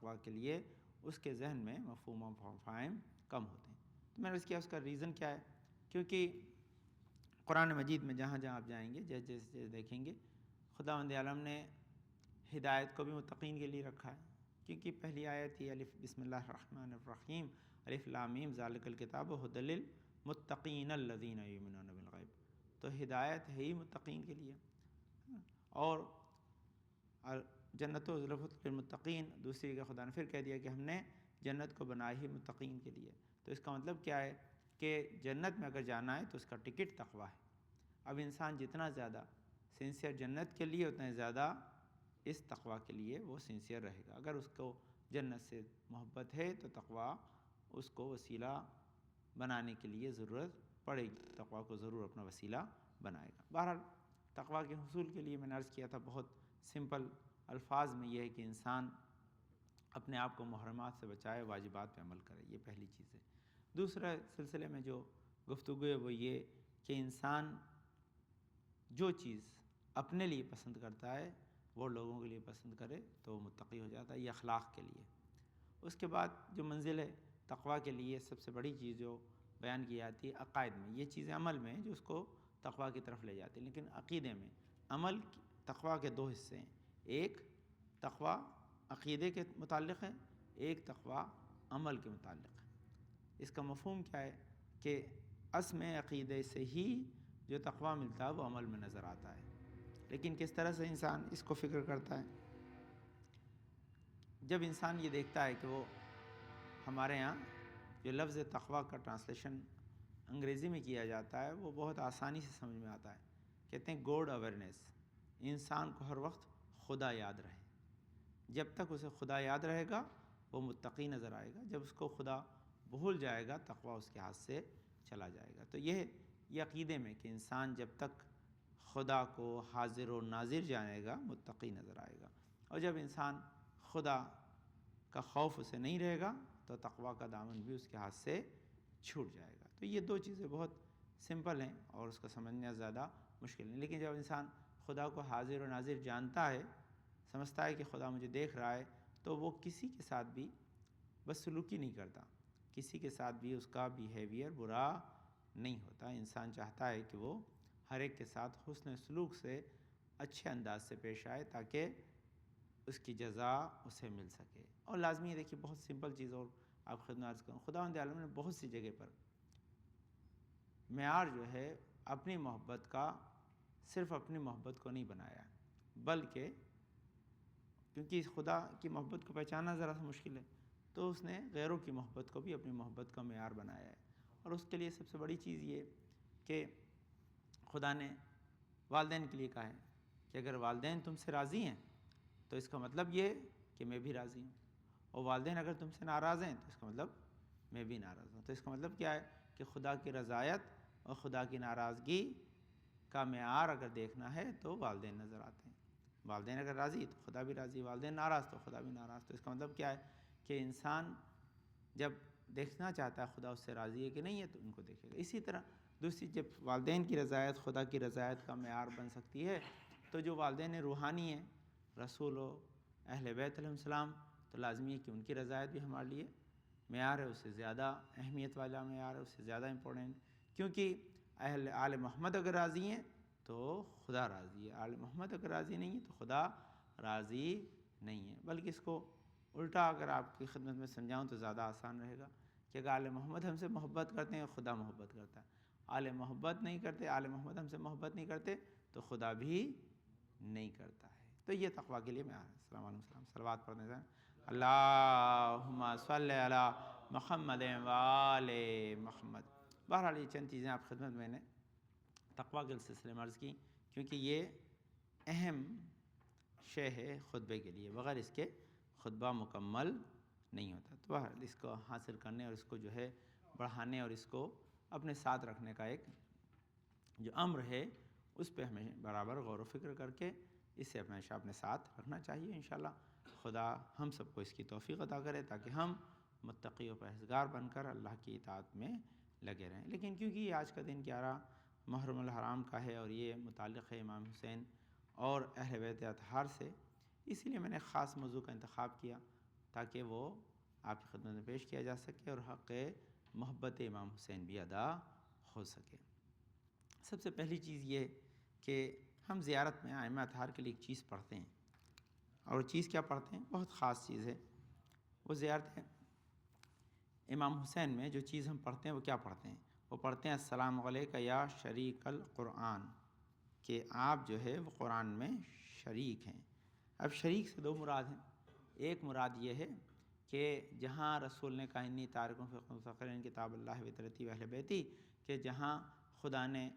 تقویٰ کے لیے اس کے ذہن میں مفہوم و مفاہیم کم ہوتے ہیں۔ تو میں نے عرض کیا اس کا ریزن کیا ہے، کیونکہ قرآن مجید میں جہاں جہاں آپ جائیں گے جیسے دیکھیں گے خداوند عالم نے ہدایت کو بھی متقین کے لیے رکھا ہے، کیونکہ پہلی آیت ہی الف بسم اللہ الرحمن الرحیم الف لام میم ذالک الکتاب ھدی للمتقین الذین یؤمنون بالغیب، تو ہدایت ہے ہی متقین کے لیے۔ اور جنت و زلفت للمتقین دوسری جگہ خدا نے پھر کہہ دیا کہ ہم نے جنت کو بنائی ہی متقین کے لیے۔ تو اس کا مطلب کیا ہے کہ جنت میں اگر جانا ہے تو اس کا ٹکٹ تقویٰ ہے۔ اب انسان جتنا زیادہ سنسیئر جنت کے لیے اتنا زیادہ اس تقویٰ کے لیے وہ سنسیئر رہے گا۔ اگر اس کو جنت سے محبت ہے تو تقویٰ اس کو وسیلہ بنانے کے لیے ضرورت پڑے گی، تقویٰ کو ضرور اپنا وسیلہ بنائے گا۔ بہرحال تقویٰ کے حصول کے لیے میں نے عرض کیا تھا بہت سمپل الفاظ میں یہ ہے کہ انسان اپنے آپ کو محرمات سے بچائے، واجبات پہ عمل کرے، یہ پہلی چیز ہے۔ دوسرا سلسلے میں جو گفتگو ہے وہ یہ کہ انسان جو چیز اپنے لیے پسند کرتا ہے وہ لوگوں کے لیے پسند کرے تو وہ متقی ہو جاتا ہے، یہ اخلاق کے لیے۔ اس کے بعد جو منزل ہے تقویٰ کے لیے سب سے بڑی چیز جو بیان کی جاتی ہے عقائد میں، یہ چیزیں عمل میں جو اس کو تقویٰ کی طرف لے جاتی ہیں، لیکن عقیدے میں عمل تقویٰ کے دو حصے ہیں، ایک تقویٰ عقیدے کے متعلق ہے، ایک تقویٰ عمل کے متعلق ہے۔ اس کا مفہوم کیا ہے کہ اصل میں عقیدے سے ہی جو تقویٰ ملتا ہے وہ عمل میں نظر آتا ہے، لیکن کس طرح سے انسان اس کو فکر کرتا ہے؟ جب انسان یہ دیکھتا ہے کہ وہ ہمارے ہاں جو لفظ تقویٰ کا ٹرانسلیشن انگریزی میں کیا جاتا ہے وہ بہت آسانی سے سمجھ میں آتا ہے، کہتے ہیں گوڈ اویئرنیس، انسان کو ہر وقت خدا یاد رہے۔ جب تک اسے خدا یاد رہے گا وہ متقی نظر آئے گا، جب اس کو خدا بھول جائے گا تقویٰ اس کے ہاتھ سے چلا جائے گا۔ تو یہ عقیدے میں کہ انسان جب تک خدا کو حاضر و ناظر جانے گا متقی نظر آئے گا، اور جب انسان خدا کا خوف اسے نہیں رہے گا تو تقویٰ کا دامن بھی اس کے ہاتھ سے چھوٹ جائے گا۔ تو یہ دو چیزیں بہت سمپل ہیں اور اس کو سمجھنا زیادہ مشکل نہیں، لیکن جب انسان خدا کو حاضر و ناظر جانتا ہے، سمجھتا ہے کہ خدا مجھے دیکھ رہا ہے، تو وہ کسی کے ساتھ بھی بس سلوکی نہیں کرتا، کسی کے ساتھ بھی اس کا بیہیویئر برا نہیں ہوتا۔ انسان چاہتا ہے کہ وہ ہر ایک کے ساتھ حسن سلوک سے اچھے انداز سے پیش آئے تاکہ اس کی جزا اسے مل سکے۔ اور لازمی ہے، دیکھیے بہت سمپل چیز اور آپ خدمت عرض کروں، خداوند عالم نے بہت سی جگہ پر معیار جو ہے اپنی محبت کا صرف اپنی محبت کو نہیں بنایا، بلکہ کیونکہ خدا کی محبت کو پہچاننا ذرا سا مشکل ہے تو اس نے غیروں کی محبت کو بھی اپنی محبت کا معیار بنایا ہے۔ اور اس کے لیے سب سے بڑی چیز یہ کہ خدا نے والدین کے لیے کہا ہے کہ اگر والدین تم سے راضی ہیں تو اس کا مطلب یہ کہ میں بھی راضی ہوں، اور والدین اگر تم سے ناراض ہیں تو اس کا مطلب میں بھی ناراض ہوں۔ تو اس کا مطلب کیا ہے کہ خدا کی رضایت اور خدا کی ناراضگی کا معیار اگر دیکھنا ہے تو والدین نظر آتے ہیں۔ والدین اگر راضی تو خدا بھی راضی، والدین ناراض تو خدا بھی ناراض۔ تو اس کا مطلب کیا ہے کہ انسان جب دیکھنا چاہتا ہے خدا اس سے راضی ہے کہ نہیں ہے تو ان کو دیکھے گا۔ اسی طرح دوسری جب والدین کی رضایت خدا کی رضایت کا معیار بن سکتی ہے تو جو والدین روحانی ہیں، رسول و اہل بیت علیہ السلام، تو لازمی ہے کہ ان کی رضایت بھی ہمارے لیے معیار ہے، اس سے زیادہ اہمیت والا معیار ہے، اس سے زیادہ امپورٹنٹ، کیونکہ اہل آل محمد اگر راضی ہیں تو خدا راضی ہے، آل محمد اگر راضی نہیں ہے تو خدا راضی نہیں ہے۔ بلکہ اس کو الٹا اگر آپ کی خدمت میں سمجھاؤں تو زیادہ آسان رہے گا کہ اگر آل محمد ہم سے محبت کرتے ہیں خدا محبت کرتا ہے، آل محمد نہیں کرتے، آل محمد ہم سے محبت نہیں کرتے تو خدا بھی نہیں کرتا ہے۔ تو یہ تقویٰ کے لیے میں السلام علیکم، صلوات پڑھنے سے اللہم صلی علی محمد وآل محمد۔ بہرحال یہ چند چیزیں آپ خدمت میں نے تقویٰ کے سلسلے میں عرض کی، کیونکہ یہ اہم شے ہے خطبے کے لیے، بغیر اس کے خطبہ مکمل نہیں ہوتا۔ تو بہرحال اس کو حاصل کرنے اور اس کو جو ہے بڑھانے اور اس کو اپنے ساتھ رکھنے کا ایک جو امر ہے اس پہ ہمیں برابر غور و فکر کر کے اسے ہمیشہ اپنے ساتھ رکھنا چاہیے۔ انشاءاللہ خدا ہم سب کو اس کی توفیق عطا کرے تاکہ ہم متقی و پرہیزگار بن کر اللہ کی اطاعت میں لگے رہیں۔ لیکن کیونکہ یہ آج کا دن 11 محرم الحرام کا ہے اور یہ متعلق ہے امام حسین اور اہل بیت اطہار سے، اسی لیے میں نے خاص موضوع کا انتخاب کیا تاکہ وہ آپ کی خدمت میں پیش کیا جا سکے اور حق محبت امام حسین بھی ادا ہو سکے۔ سب سے پہلی چیز یہ کہ ہم زیارت میں ائمہ اطہار کے لیے ایک چیز پڑھتے ہیں، اور چیز کیا پڑھتے ہیں؟ بہت خاص چیز ہے وہ زیارت امام حسین میں جو چیز ہم پڑھتے ہیں وہ کیا پڑھتے ہیں؟ وہ پڑھتے ہیں السلام علیکہ یا شریک القرآن، کہ آپ جو ہے وہ قرآن میں شریک ہیں۔ اب شریک سے دو مراد ہیں، ایک مراد یہ ہے کہ جہاں رسول نے کہا انی تارکٌ فیکم ثقلین کتاب اللہ وطرتی و اہل بیتی، کہ جہاں خدا نے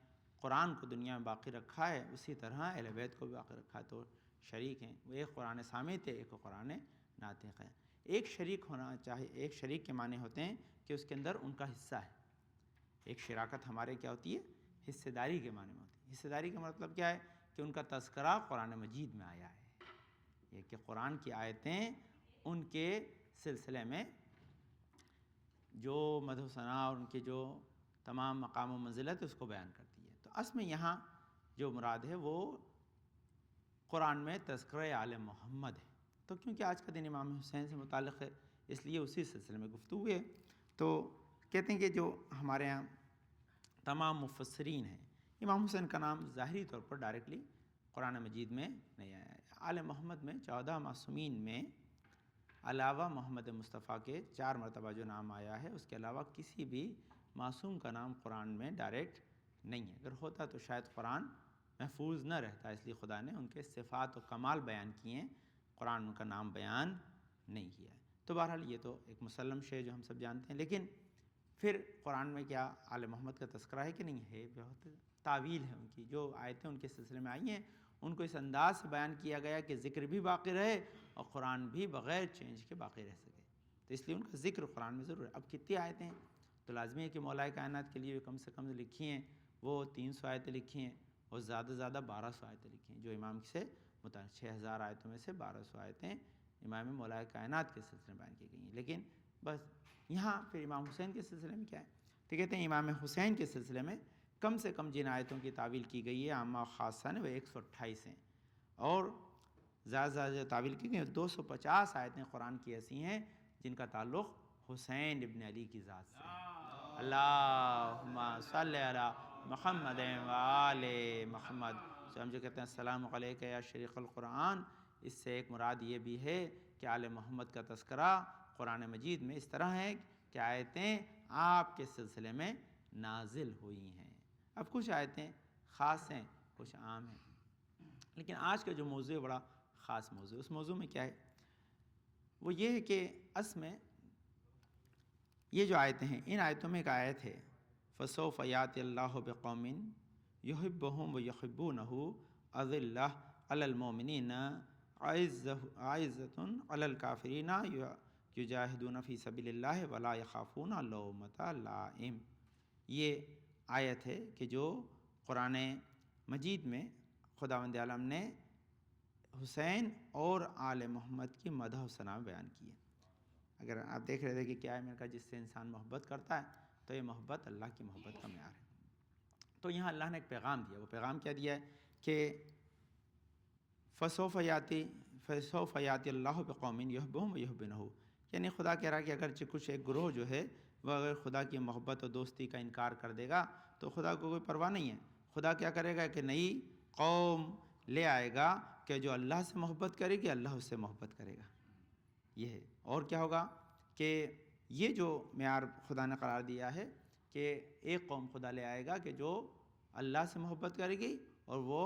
قرآن کو دنیا میں باقی رکھا ہے اسی طرح اہل بیت کو بھی باقی رکھا ہے، تو شریک ہیں۔ وہ ایک قرآن صامت ہے، ایک قرآن ناطق ہے۔ ایک شریک ہونا چاہیے، ایک شریک کے معنی ہوتے ہیں کہ اس کے اندر ان کا حصہ ہے۔ ایک شراکت ہمارے کیا ہوتی ہے؟ حصہ داری کے معنی میں ہوتی ہے۔ حصہ داری کا مطلب کیا ہے؟ کہ ان کا تذکرہ قرآن مجید میں آیا ہے، یہ کہ قرآن کی آیتیں ان کے سلسلے میں جو مدح و ثناء اور ان کے جو تمام مقام و منزلت اس کو بیان کرتی ہے۔ تو اصل میں یہاں جو مراد ہے وہ قرآن میں تذکرہ آل محمد ہے۔ تو کیونکہ آج کا دن امام حسین سے متعلق ہے اس لیے اسی سلسلے میں گفتگو ہے۔ تو کہتے ہیں کہ جو ہمارے ہاں تمام مفسرین ہیں، امام حسین کا نام ظاہری طور پر ڈائریکٹلی قرآن مجید میں نہیں آیا ہے۔ آل محمد میں 14 معصومین میں علاوہ محمد مصطفیٰ کے 4 مرتبہ جو نام آیا ہے، اس کے علاوہ کسی بھی معصوم کا نام قرآن میں ڈائریکٹ نہیں ہے۔ اگر ہوتا تو شاید قرآن محفوظ نہ رہتا، اس لیے خدا نے ان کے صفات و کمال بیان کیے ہیں، قرآن ان کا نام بیان نہیں کیا ہے۔ تو بہرحال یہ تو ایک مسلم شے جو ہم سب جانتے ہیں، لیکن پھر قرآن میں کیا آل محمد کا تذکرہ ہے کہ نہیں ہے؟ بہت تعویل ہے ان کی، جو آیتیں ان کے سلسلے میں آئی ہیں ان کو اس انداز سے بیان کیا گیا کہ ذکر بھی باقی رہے اور قرآن بھی بغیر چینج کے باقی رہ سکے، تو اس لیے ان کا ذکر قرآن میں ضرور ہے۔ اب کتنی آیتیں ہیں؟ تو لازمی ہے کہ مولا کائنات کے لیے کم سے کم لکھی ہیں وہ 300 آیتیں لکھی ہیں، اور زیادہ سے زیادہ 1200 آیتیں لکھی ہیں، جو امام سے متعلق 6000 آیتوں میں سے 1200 آیتیں امام مولا کائنات کے سلسلے میں بیان کی گئی ہیں۔ لیکن بس یہاں پھر امام حسین کے سلسلے میں کیا ہے؟ تو کہتے ہیں امام حسین کے سلسلے میں کم سے کم جن آیتوں کی تعویل کی گئی ہے عامہ و خاصہ نے وہ 128 ہیں، اور زیادہ سے زیادہ جو تعویل کی گئی ہیں 250 آیتیں قرآن کی ایسی ہیں جن کا تعلق حسین ابن علی کی ذات سے ہے۔ اللہم صلی علی محمد و آل محمد۔ تو ہم جو کہتے ہیں السلام علیکہ یا شریک القرآن، اس سے ایک مراد یہ بھی ہے کہ آل محمد کا تذکرہ قرآن مجید میں اس طرح ہے کہ آیتیں آپ کے سلسلے میں نازل ہوئی ہیں۔ اب کچھ آیتیں خاص ہیں، کچھ عام ہیں، لیکن آج کا جو موضوع ہے بڑا خاص موضوع ہے۔ اس موضوع میں کیا ہے؟ وہ یہ ہے کہ اصل میں یہ جو آیتیں ہیں، ان آیتوں میں ایک آیت ہے فَسَوْفَ يَأْتِي اللَّهُ بِقَوْمٍ يُحِبُّهُمْ وَيُحِبُّونَهُ أَذِلَّةٌ عَلَى الْمُؤْمِنِينَ عِزَّةٌ عَلَى الْكَافِرِينَ يُجَاهِدُونَ فِي سَبِيلِ اللَّهِ وَلَا يَخَافُونَ لَوْمَةَ لَائِمٍ۔ یہ آیت ہے کہ جو قرآن مجید میں خداوند عالم نے حسین اور آل محمد کی مدح و ثنا بیان کی ہے۔ اگر آپ دیکھ رہے تھے کہ کیا ہے، میں نے کہا جس سے انسان محبت کرتا ہے تو یہ محبت اللہ کی محبت کا معیار ہے۔ تو یہاں اللہ نے ایک پیغام دیا، وہ پیغام کیا دیا ہے کہ فَسَوْفَ يَأْتِي اللَّهُ بِقَوْمٍ يُحِبُّهُمْ وَيُحِبُّونَهُ، یعنی خدا کہہ رہا ہے کہ اگرچہ کچھ ایک گروہ جو ہے وہ اگر خدا کی محبت و دوستی کا انکار کر دے گا تو خدا کو کوئی پرواہ نہیں ہے۔ خدا کیا کرے گا کہ نئی قوم لے آئے گا کہ جو اللہ سے محبت کرے گی، اللہ اس سے محبت کرے گا۔ یہ ہے، اور کیا ہوگا کہ یہ جو معیار خدا نے قرار دیا ہے کہ ایک قوم خدا لے آئے گا کہ جو اللہ سے محبت کرے گی اور وہ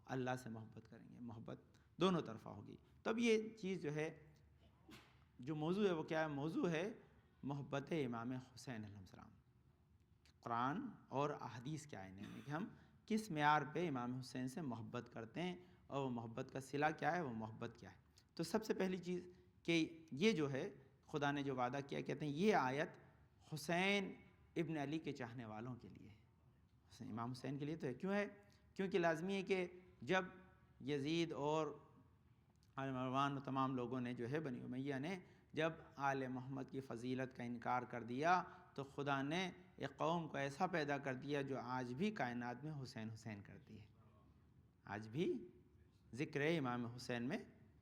اللہ سے محبت کریں گے، محبت دونوں طرفہ ہوگی۔ تب یہ چیز جو ہے، جو موضوع ہے وہ کیا ہے؟ موضوع ہے محبت امام حسین علیہ السلام۔ قرآن اور احادیث کے آئینے میں کہ ہم کس معیار پہ امام حسین سے محبت کرتے ہیں اور وہ محبت کا صلہ کیا ہے، وہ محبت کیا ہے۔ تو سب سے پہلی چیز کہ یہ جو ہے خدا نے جو وعدہ کیا، کہتے ہیں یہ آیت حسین ابن علی کے چاہنے والوں کے لیے ہے، امام حسین کے لیے تو ہے۔ کیوں ہے؟ کیونکہ لازمی ہے کہ جب یزید اور آل مروان و تمام لوگوں نے جو ہے بنی امیہ نے جب آل محمد کی فضیلت کا انکار کر دیا تو خدا نے ایک قوم کو ایسا پیدا کر دیا جو آج بھی کائنات میں حسین حسین کرتی ہے، آج بھی ذکر امام حسین میں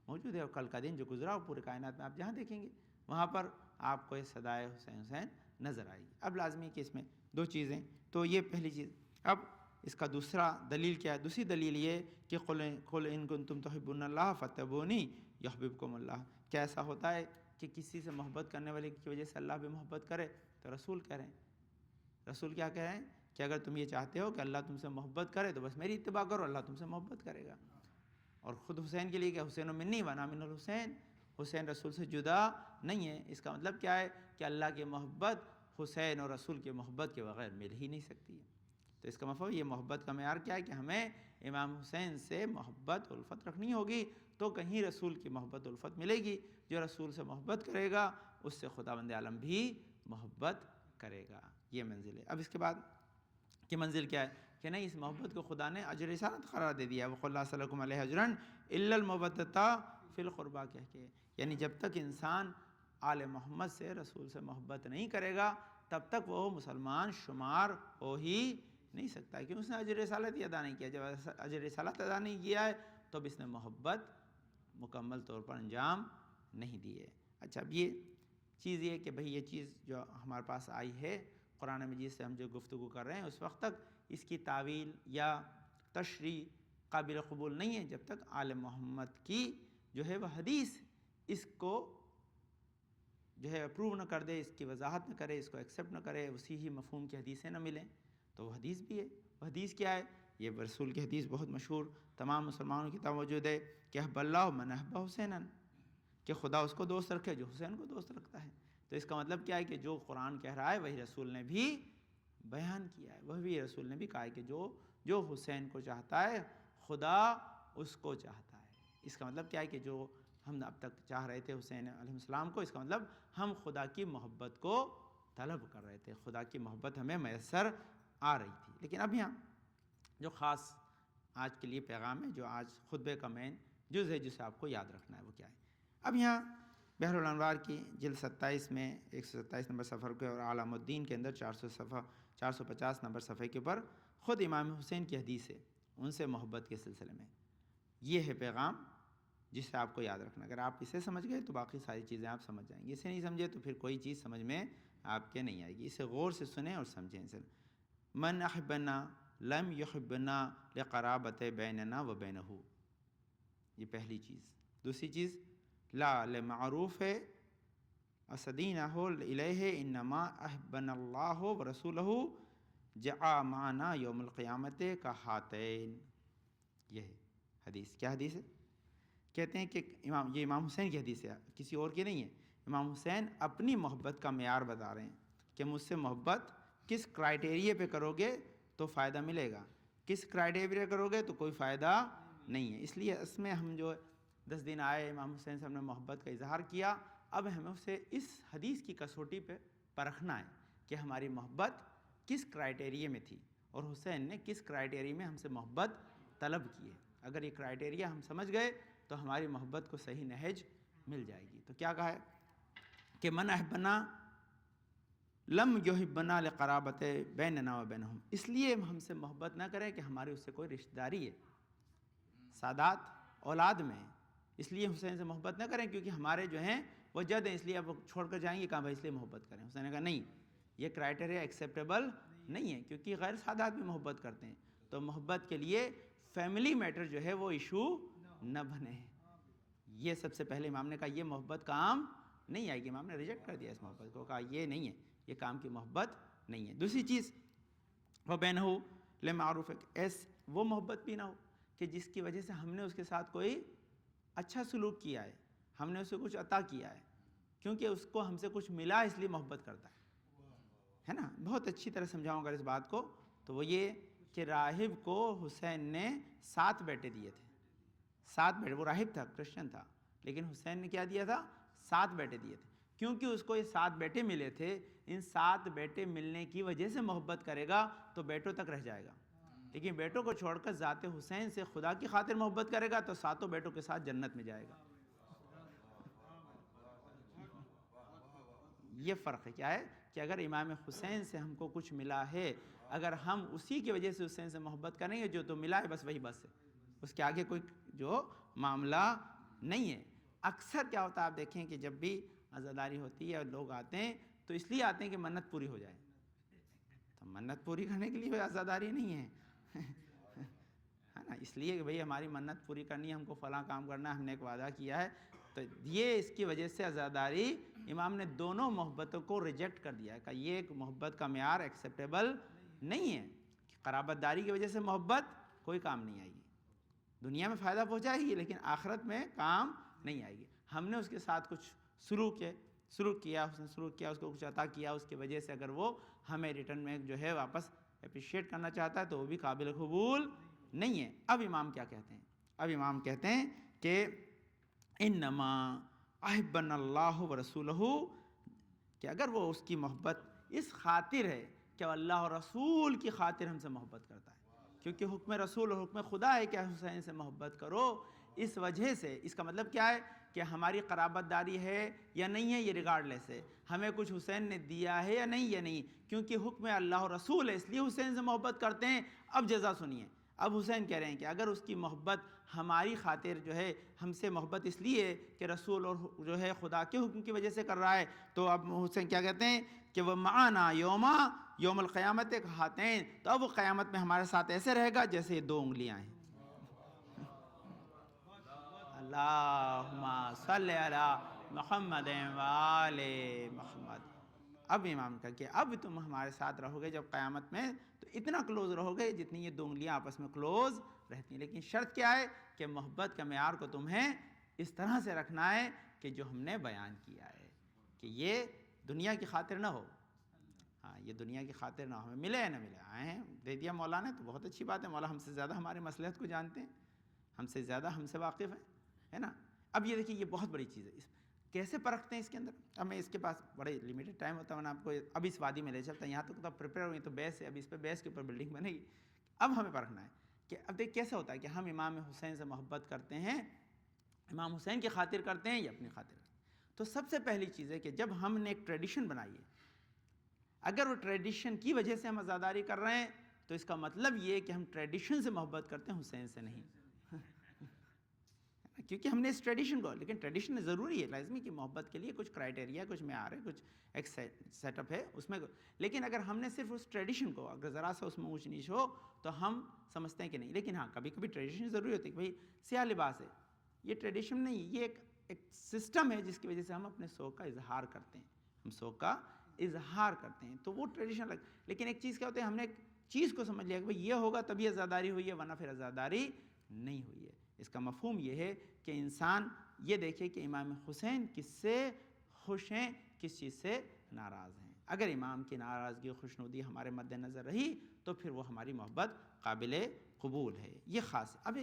موجود ہے، اور کل کا دن جو گزرا وہ پورے کائنات میں آپ جہاں دیکھیں گے وہاں پر آپ کو یہ صدائے حسین حسین نظر آئے گی۔ اب لازمی کہ اس میں دو چیزیں، تو یہ پہلی چیز۔ اب اس کا دوسرا دلیل کیا ہے؟ دوسری دلیل یہ کہ قل ان کنتم تحبون اللہ فاتبعونی یحببکم اللہ۔ کیا ایسا ہوتا ہے کہ کسی سے محبت کرنے والے کی وجہ سے اللہ بھی محبت کرے؟ تو رسول کہہ رہے ہیں، رسول کیا کہہ رہے ہیں کہ اگر تم یہ چاہتے ہو کہ اللہ تم سے محبت کرے تو بس میری اتباع کرو، اللہ تم سے محبت کرے گا۔ اور خود حسین کے لیے کہ حسین منی وانا من الحسین، حسین رسول سے جدا نہیں ہے۔ اس کا مطلب کیا ہے کہ اللہ کی محبت حسین اور رسول کی محبت کے بغیر مل ہی نہیں سکتی ہے۔ تو اس کا مفہوم یہ محبت کا معیار کیا ہے کہ ہمیں امام حسین سے محبت الفت رکھنی ہوگی تو کہیں رسول کی محبت الفت ملے گی۔ جو رسول سے محبت کرے گا اس سے خداوند عالم بھی محبت کرے گا۔ یہ منزل ہے۔ اب اس کے بعد کی منزل کیا ہے کہ نہیں، اس محبت کو خدا نے اجر رسالت قرار دے دیا ہے۔ وَقُلْ لَا أَسْأَلُكُمْ عَلَيْهِ أَجْرًا إِلَّا الْمَوَدَّةَ فِي الْقُرْبَى کہہ کے، یعنی جب تک انسان آل محمد سے رسول سے محبت نہیں کرے گا تب تک وہ مسلمان شمار ہو ہی نہیں سکتا ہے، کیوں اس نے اجر رسالت ہی ادا نہیں کیا۔ جب اجر رسالت ادا نہیں کیا ہے تو اب اس نے محبت مکمل طور پر انجام نہیں دی ہے۔ اچھا، اب یہ چیز یہ کہ بھئی یہ چیز جو ہمارے پاس آئی ہے قرآن مجید سے ہم جو گفتگو کر رہے ہیں اس وقت تک اس کی تعویل یا تشریح قابل قبول نہیں ہے جب تک آل محمد کی جو ہے وہ حدیث اس کو جو ہے اپروو نہ کر دے، اس کی وضاحت نہ کرے، اس کو ایکسیپٹ نہ کرے، اسی ہی مفہوم کی حدیثیں نہ ملیں تو وہ حدیث بھی ہے۔ وہ حدیث کیا ہے؟ یہ رسول کی حدیث بہت مشہور تمام مسلمانوں کی موجود ہے کہ احب اللہ من احب حسینا، کہ خدا اس کو دوست رکھے جو حسین کو دوست رکھتا ہے۔ تو اس کا مطلب کیا ہے کہ جو قرآن کہہ رہا ہے وہی رسول نے بھی بیان کیا ہے، وہ بھی رسول نے بھی کہا ہے کہ جو حسین کو چاہتا ہے خدا اس کو چاہتا ہے۔ اس کا مطلب کیا ہے کہ جو ہم اب تک چاہ رہے تھے حسین علیہ السلام کو، اس کا مطلب ہم خدا کی محبت کو طلب کر رہے تھے، خدا کی محبت ہمیں میسر آ رہی تھی۔ لیکن اب یہاں جو خاص آج کے لیے پیغام ہے، جو آج خطبے کا مین جز ہے جسے آپ کو یاد رکھنا ہے، وہ کیا ہے؟ اب یہاں بحر الانوار کی جلد 27 میں 127 نمبر صفحے کے اور عالم الدین کے اندر 450 نمبر صفحے کے اوپر خود امام حسین کی حدیث ہے ان سے محبت کے سلسلے میں۔ یہ ہے پیغام جسے آپ کو یاد رکھنا۔ اگر آپ اسے سمجھ گئے تو باقی ساری چیزیں آپ سمجھ جائیں گے، اسے نہیں سمجھے تو پھر کوئی چیز سمجھ میں آپ کے نہیں آئے گی۔ اسے غور سے سنیں اور سمجھیں اسے۔ من احبنا لم یحبنا لقرابت بیننا و بینہ، یہ پہلی چیز۔ دوسری چیز، لا لمعروف اسدینہ الیہ انما احبنا اللہ ورسولہ جاء معنا یوم القیامت کا ہاتین۔ یہ ہے حدیث۔ کیا حدیث ہے؟ کہتے ہیں کہ یہ امام حسین کی حدیث ہے، کسی اور کی نہیں ہے۔ امام حسین اپنی محبت کا معیار بتا رہے ہیں کہ مجھ سے محبت کس کرائٹیریے پہ کرو گے تو فائدہ ملے گا، کس کرائٹیریے پہ کرو گے تو کوئی فائدہ نہیں ہے۔ اس لیے اس میں ہم جو 10 دن آئے امام حسین سے ہم نے محبت کا اظہار کیا، اب ہمیں اسے اس حدیث کی کسوٹی پہ پرکھنا ہے کہ ہماری محبت کس کرائٹیریے میں تھی اور حسین نے کس کرائٹیریے میں ہم سے محبت طلب کی ہے۔ اگر یہ کرائٹیریا ہم سمجھ گئے تو ہماری محبت کو صحیح نہج مل جائے گی۔ تو کیا کہا ہے کہ من احبنا لم یحبنا لقرابت بیننا و بینہم، اس لیے ہم سے محبت نہ کریں کہ ہماری اس سے کوئی رشتہ داری ہے، سادات اولاد میں، اس لیے حسین سے محبت نہ کریں کیونکہ ہمارے جو ہیں وہ جد ہیں، اس لیے اب چھوڑ کر جائیں گے، کہاں بھائی اس لیے محبت کریں۔ حسین نے کہا نہیں، یہ کرائٹیریا ایکسیپٹیبل نہیں ہے کیونکہ غیر سادات بھی محبت کرتے ہیں، تو محبت کے لیے فیملی میٹر جو ہے وہ ایشو نہ بنے۔ یہ سب سے پہلے امام نے کہا یہ محبت کام نہیں آئے گی، امام نے ریجیکٹ کر دیا اس محبت کو، کہا یہ نہیں ہے، یہ کام کی محبت نہیں ہے۔ دوسری چیز، وہ بینہ لمعروف، وہ محبت بھی نہ ہو کہ جس کی وجہ سے ہم نے اس کے ساتھ کوئی اچھا سلوک کیا ہے، ہم نے اسے کچھ عطا کیا ہے، کیونکہ اس کو ہم سے کچھ ملا اس لیے محبت کرتا ہے نا۔ بہت اچھی طرح سمجھاؤں گا اس بات کو، تو وہ یہ کہ راہب کو حسین نے 7 بیٹے دیے تھے، 7 بیٹے، وہ راہب تھا، کرسچن تھا، لیکن حسین نے کیا دیا تھا؟ 7 بیٹے دیے تھے، کیونکہ اس کو یہ 7 بیٹے ملے تھے۔ ان 7 بیٹے ملنے کی وجہ سے محبت کرے گا تو بیٹوں تک رہ جائے گا، لیکن بیٹوں کو چھوڑ کر ذات حسین سے خدا کی خاطر محبت کرے گا تو 7 بیٹوں کے ساتھ جنت میں جائے گا۔ یہ فرق ہے، کیا ہے کہ اگر امام حسین سے ہم کو کچھ ملا ہے، اگر ہم اسی کی وجہ سے حسین سے محبت کریں گے، جو تو ملا ہے بس وہی بس ہے، اس کے آگے کوئی جو معاملہ نہیں ہے۔ اکثر کیا ہوتا ہے آپ دیکھیں کہ جب بھی عزاداری ہوتی ہے اور لوگ آتے ہیں تو اس لیے آتے ہیں کہ منت پوری ہو جائے، تو منت پوری کرنے کے لیے عزاداری نہیں ہے ہے نا، اس لیے کہ بھئی ہماری منت پوری کرنی ہے، ہم کو فلاں کام کرنا ہے، ہم نے ایک وعدہ کیا ہے، تو یہ اس کی وجہ سے عزاداری امام نے دونوں محبتوں کو ریجیکٹ کر دیا ہے کہ یہ ایک محبت کا معیار ایکسیپٹیبل نہیں ہے۔ قرابت داری کی وجہ سے محبت کوئی کام نہیں آئے گی، دنیا میں فائدہ پہنچائے گی لیکن آخرت میں کام نہیں آئے گی۔ ہم نے اس کے ساتھ کچھ سلوک کیا، اس نے سلوک کیا، اس کو کچھ عطا کیا، اس کی وجہ سے اگر وہ ہمیں ریٹرن میں جو ہے واپس اپریشیٹ کرنا چاہتا ہے تو وہ بھی قابل قبول نہیں ہے۔ اب امام کیا کہتے ہیں؟ اب امام کہتے ہیں کہ انما احبنا اللہ ورسولہ، کہ اگر وہ اس کی محبت اس خاطر ہے کہ وہ اللہ اور رسول کی خاطر ہم سے محبت کرتا ہے، کیونکہ حکم رسول اور حکم خدا ہے کہ حسین سے محبت کرو، اس وجہ سے اس کا مطلب کیا ہے کہ ہماری قرابت داری ہے یا نہیں ہے یہ ریگارڈلیس ہے، ہمیں کچھ حسین نے دیا ہے یا نہیں، کیونکہ حکم اللہ اور رسول ہے اس لیے حسین سے محبت کرتے ہیں۔ اب جزا سنیے، اب حسین کہہ رہے ہیں کہ اگر اس کی محبت ہماری خاطر جو ہے، ہم سے محبت اس لیے کہ رسول اور جو ہے خدا کے حکم کی وجہ سے کر رہا ہے، تو اب حسین کیا کہتے ہیں کہ وہ معانا یوم القیامت ایک ہاتین، تو اب وہ قیامت میں ہمارے ساتھ ایسے رہے گا جیسے یہ 2 انگلیاں ہیں۔ اللہم صلی علی محمد وآل محمد۔ اب امام کا کہ اب تم ہمارے ساتھ رہو گے جب قیامت میں تو اتنا کلوز رہو گے جتنی یہ 2 انگلیاں آپس میں کلوز رہتی ہیں، لیکن شرط کیا ہے کہ محبت کا معیار کو تمہیں اس طرح سے رکھنا ہے کہ جو ہم نے بیان کیا ہے، کہ یہ دنیا کی خاطر نہ ہو، ہاں یہ دنیا کی خاطر نہ ہو، ہمیں ملے یا نہ ملے، آئے ہیں دے دیا مولا نے تو بہت اچھی بات ہے، مولا ہم سے زیادہ ہمارے مصلحت کو جانتے ہیں، ہم سے زیادہ ہم سے واقف ہیں، ہے نا۔ اب یہ دیکھیے یہ بہت بڑی چیز ہے، کیسے پرکھتے ہیں اس کے اندر؟ اب میں اس کے پاس بڑے لمیٹڈ ٹائم ہوتا ہے، میں آپ کو اب اس وادی میں لے چلتا ہے، یہاں تک تو پریپیئر ہوئی تو بیس ہے، اب اس پہ بیس کے اوپر بلڈنگ بنے گی۔ اب ہمیں پرکھنا ہے کہ اب دیکھ کیسے ہوتا ہے کہ ہم امام حسین سے محبت کرتے ہیں، امام حسین کی خاطر کرتے ہیں یا اپنی خاطر کرتے ہیں؟ تو سب سے پہلی چیز ہے کہ جب ہم نے ایک ٹریڈیشن بنائی ہے، اگر وہ ٹریڈیشن کی وجہ سے ہم عزاداری کر رہے ہیں تو اس کا مطلب یہ کہ ہم ٹریڈیشن سے محبت کرتے ہیں، حسین سے نہیں، کیونکہ ہم نے اس ٹریڈیشن کو، لیکن ٹریڈیشن ضروری ہے، لازمی کہ محبت کے لیے کچھ کرائٹیریا، کچھ معیار ہے، کچھ ایک سیٹ اپ ہے اس میں، لیکن اگر ہم نے صرف اس ٹریڈیشن کو اگر ذرا سا اس میں اونچ نیچ ہو تو ہم سمجھتے ہیں کہ نہیں، لیکن ہاں کبھی کبھی ٹریڈیشن ضروری ہوتی ہے کہ بھائی سیاہ لباس ہے، یہ ٹریڈیشن نہیں، یہ ایک سسٹم ہے جس کی وجہ سے ہم اپنے شوق کا اظہار کرتے ہیں، ہم شوق کا اظہار کرتے ہیں، تو وہ ٹریڈیشن لیکن ایک چیز کیا ہوتا ہے، ہم نے ایک چیز کو سمجھ لیا کہ بھائی یہ ہوگا تبھی عزاداری ہوئی ہے ورنہ پھر عزاداری نہیں ہوئی ہے۔ اس کا مفہوم یہ ہے کہ انسان یہ دیکھے کہ امام حسین کس سے خوش ہیں، کس چیز سے ناراض ہیں، اگر امام کی ناراضگی خوشنودی ہمارے مد نظر رہی تو پھر وہ ہماری محبت قابل قبول ہے، یہ خاص ہے۔ اب